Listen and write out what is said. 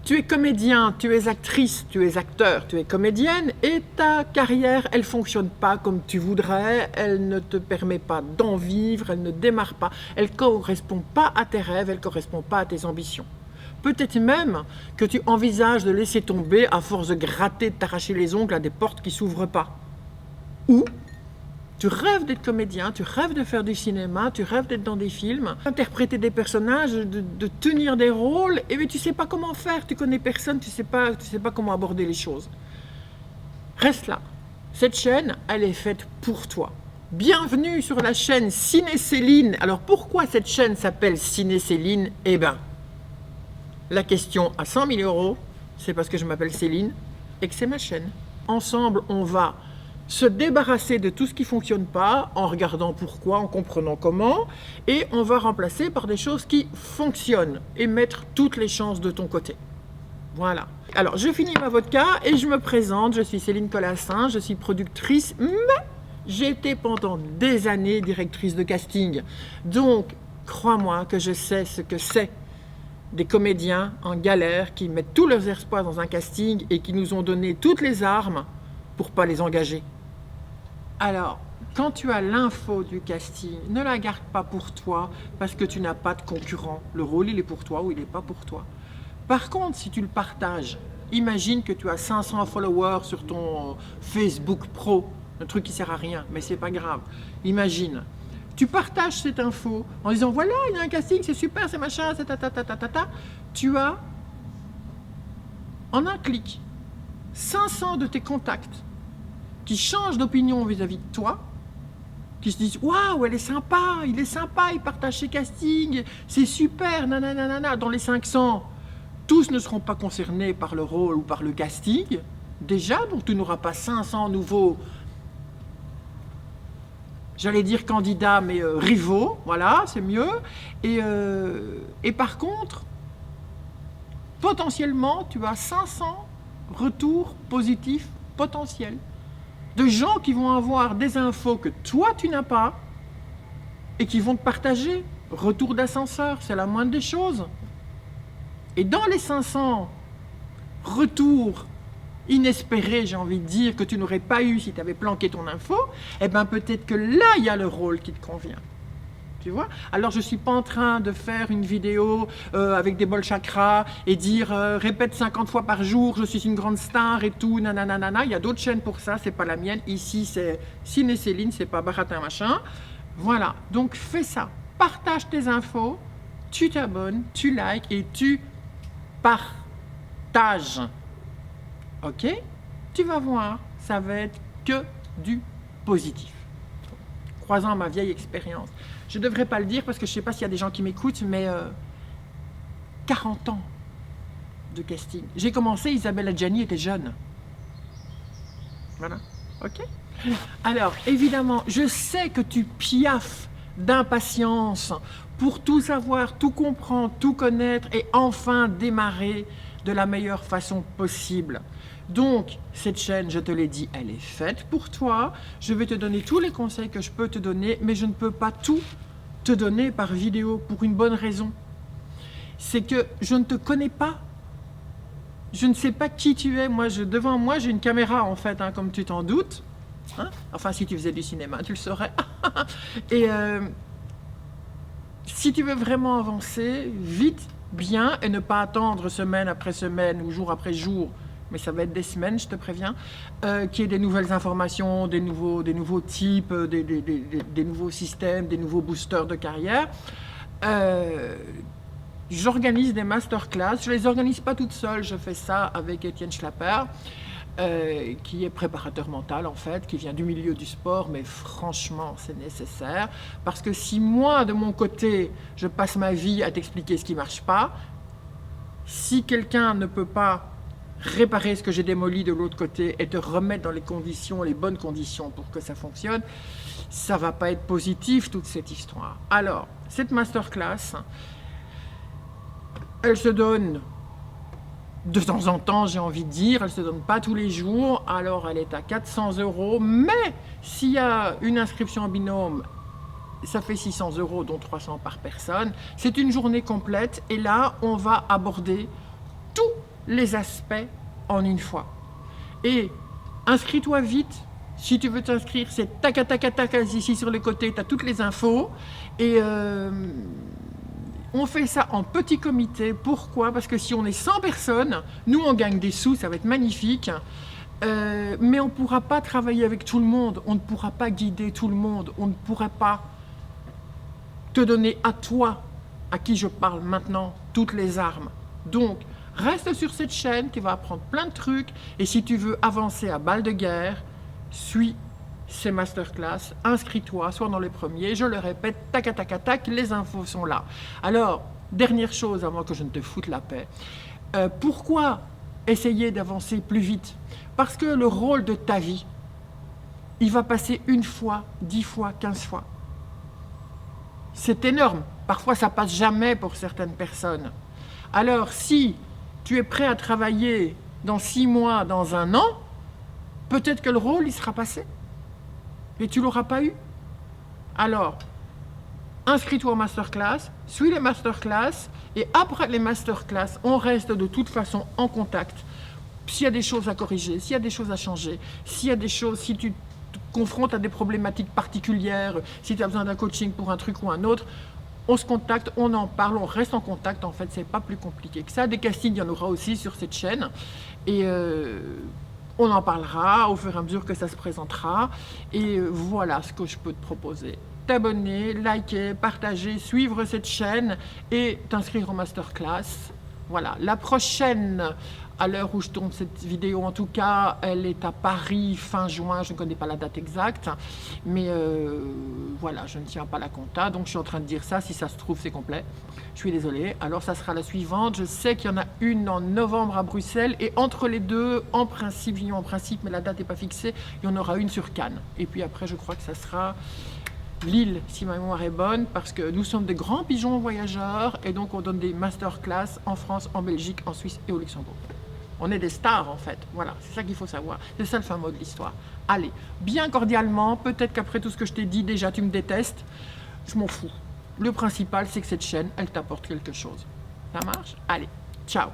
Tu es comédien, tu es actrice, tu es acteur, tu es comédienne et ta carrière, elle ne fonctionne pas comme tu voudrais, elle ne te permet pas d'en vivre, elle ne démarre pas, elle ne correspond pas à tes rêves, elle ne correspond pas à tes ambitions. Peut-être même que tu envisages de laisser tomber à force de gratter, de t'arracher les ongles à des portes qui ne s'ouvrent pas. Ou tu rêves d'être comédien, tu rêves de faire du cinéma, tu rêves d'être dans des films, interpréter des personnages, de tenir des rôles, et mais tu ne sais pas comment faire, tu connais personne, tu sais pas comment aborder les choses. Reste là. Cette chaîne, elle est faite pour toi. Bienvenue sur la chaîne Ciné Céline. Alors pourquoi cette chaîne s'appelle Ciné Céline? Eh bien, la question à 100 000 €, c'est parce que je m'appelle Céline et que c'est ma chaîne. Ensemble, on va se débarrasser de tout ce qui ne fonctionne pas en regardant pourquoi, en comprenant comment, et on va remplacer par des choses qui fonctionnent et mettre toutes les chances de ton côté. Voilà. Alors, je finis ma vodka et je me présente. Je suis Céline Colassin, je suis productrice, mais j'ai été pendant des années directrice de casting. Donc, crois-moi que je sais ce que c'est des comédiens en galère qui mettent tous leurs espoirs dans un casting et qui nous ont donné toutes les armes pour ne pas les engager. Alors, quand tu as l'info du casting, ne la garde pas pour toi parce que tu n'as pas de concurrent. Le rôle, il est pour toi ou il n'est pas pour toi. Par contre, si tu le partages, imagine que tu as 500 followers sur ton Facebook Pro, un truc qui ne sert à rien, mais c'est pas grave. Imagine, tu partages cette info en disant voilà, il y a un casting, c'est super, c'est machin, c'est ta. Tu as, en un clic, 500 de tes contacts qui changent d'opinion vis-à-vis de toi, qui se disent waouh, elle est sympa, il est sympa, il partage ses castings, c'est super, nanana. Dans les 500, tous ne seront pas concernés par le rôle ou par le casting, déjà, donc tu n'auras pas 500 nouveaux, j'allais dire candidats, mais rivaux, voilà, c'est mieux. Et par contre, potentiellement, tu as 500 retours positifs potentiels de gens qui vont avoir des infos que toi tu n'as pas et qui vont te partager. Retour d'ascenseur, c'est la moindre des choses. Et dans les 500 retours inespérés, j'ai envie de dire, que tu n'aurais pas eu si tu avais planqué ton info, eh bien peut-être que là, il y a le rôle qui te convient. Tu vois? Alors je ne suis pas en train de faire une vidéo avec des bols chakras et dire répète 50 fois par jour, je suis une grande star et tout, nanana. Il y a d'autres chaînes pour ça, c'est pas la mienne. Ici c'est Ciné Céline, c'est pas Baratin machin. Voilà, donc fais ça. Partage tes infos, tu t'abonnes, tu likes et tu partages. Ok? Tu vas voir, ça va être que du positif. Croisant ma vieille expérience. Je ne devrais pas le dire parce que je ne sais pas s'il y a des gens qui m'écoutent, mais 40 ans de casting. J'ai commencé, Isabelle Adjani était jeune. Voilà, ok? Alors, évidemment, je sais que tu piaffes d'impatience pour tout savoir, tout comprendre, tout connaître et enfin démarrer de la meilleure façon possible. Donc, cette chaîne, je te l'ai dit, elle est faite pour toi. Je vais te donner tous les conseils que je peux te donner, mais je ne peux pas tout te donner par vidéo pour une bonne raison. C'est que je ne te connais pas. Je ne sais pas qui tu es. Devant moi, j'ai une caméra, en fait, hein, comme tu t'en doutes. Hein? Enfin, si tu faisais du cinéma, tu le saurais. Et si tu veux vraiment avancer, vite, bien, et ne pas attendre semaine après semaine ou jour après jour, mais ça va être des semaines, je te préviens, qu'il y ait des nouvelles informations, des nouveaux types, des nouveaux systèmes, des nouveaux boosters de carrière. J'organise des masterclass, je ne les organise pas toute seule, je fais ça avec Étienne Schlapper, qui est préparateur mental en fait, qui vient du milieu du sport, mais franchement c'est nécessaire, parce que si moi de mon côté, je passe ma vie à t'expliquer ce qui ne marche pas, si quelqu'un ne peut pas réparer ce que j'ai démoli de l'autre côté et te remettre dans les conditions, les bonnes conditions pour que ça fonctionne, ça ne va pas être positif toute cette histoire. Alors, cette masterclass, elle se donne de temps en temps, j'ai envie de dire, elle ne se donne pas tous les jours, alors elle est à 400 €, mais s'il y a une inscription en binôme, ça fait 600 €, dont 300 par personne. C'est une journée complète et là, on va aborder tout les aspects en une fois. Et inscris-toi vite. Si tu veux t'inscrire, c'est tac, tac, tac, ici sur les côtés, tu as toutes les infos. Et on fait ça en petit comité. Pourquoi? Parce que si on est 100 personnes, nous on gagne des sous, ça va être magnifique. Mais on ne pourra pas travailler avec tout le monde, on ne pourra pas guider tout le monde, on ne pourra pas te donner à toi, à qui je parle maintenant, toutes les armes. Donc, reste sur cette chaîne, tu vas apprendre plein de trucs, et si tu veux avancer à balle de guerre, suis ces masterclass, inscris-toi, sois dans les premiers, je le répète, tac, tac, tac, les infos sont là. Alors, dernière chose avant que je ne te foute la paix, pourquoi essayer d'avancer plus vite? Parce que le rôle de ta vie, il va passer 1 fois, 10 fois, 15 fois. C'est énorme. Parfois, ça passe jamais pour certaines personnes. Alors, si tu es prêt à travailler dans 6 mois, dans 1 an, peut-être que le rôle, il sera passé. Et tu ne l'auras pas eu. Alors, inscris-toi aux masterclass, suis les masterclass, et après les masterclass, on reste de toute façon en contact. S'il y a des choses à corriger, s'il y a des choses à changer, s'il y a des choses, si tu te confrontes à des problématiques particulières, si tu as besoin d'un coaching pour un truc ou un autre, on se contacte, on en parle, on reste en contact. En fait, c'est pas plus compliqué que ça. Des castings, il y en aura aussi sur cette chaîne. Et on en parlera au fur et à mesure que ça se présentera. Et voilà ce que je peux te proposer. T'abonner, liker, partager, suivre cette chaîne et t'inscrire en masterclass. Voilà, la prochaine, à l'heure où je tourne cette vidéo en tout cas, elle est à Paris fin juin, je ne connais pas la date exacte, mais voilà, je ne tiens pas la compta, donc je suis en train de dire ça, si ça se trouve c'est complet, je suis désolée. Alors ça sera la suivante, je sais qu'il y en a une en novembre à Bruxelles, et entre les deux, en principe, mais la date n'est pas fixée, il y en aura une sur Cannes, et puis après je crois que ça sera Lille, si ma mémoire est bonne, parce que nous sommes des grands pigeons voyageurs et donc on donne des masterclass en France, en Belgique, en Suisse et au Luxembourg. On est des stars en fait, voilà, c'est ça qu'il faut savoir, c'est ça le fin mot de l'histoire. Allez, bien cordialement, peut-être qu'après tout ce que je t'ai dit, déjà tu me détestes, je m'en fous. Le principal c'est que cette chaîne, elle t'apporte quelque chose. Ça marche? Allez, ciao!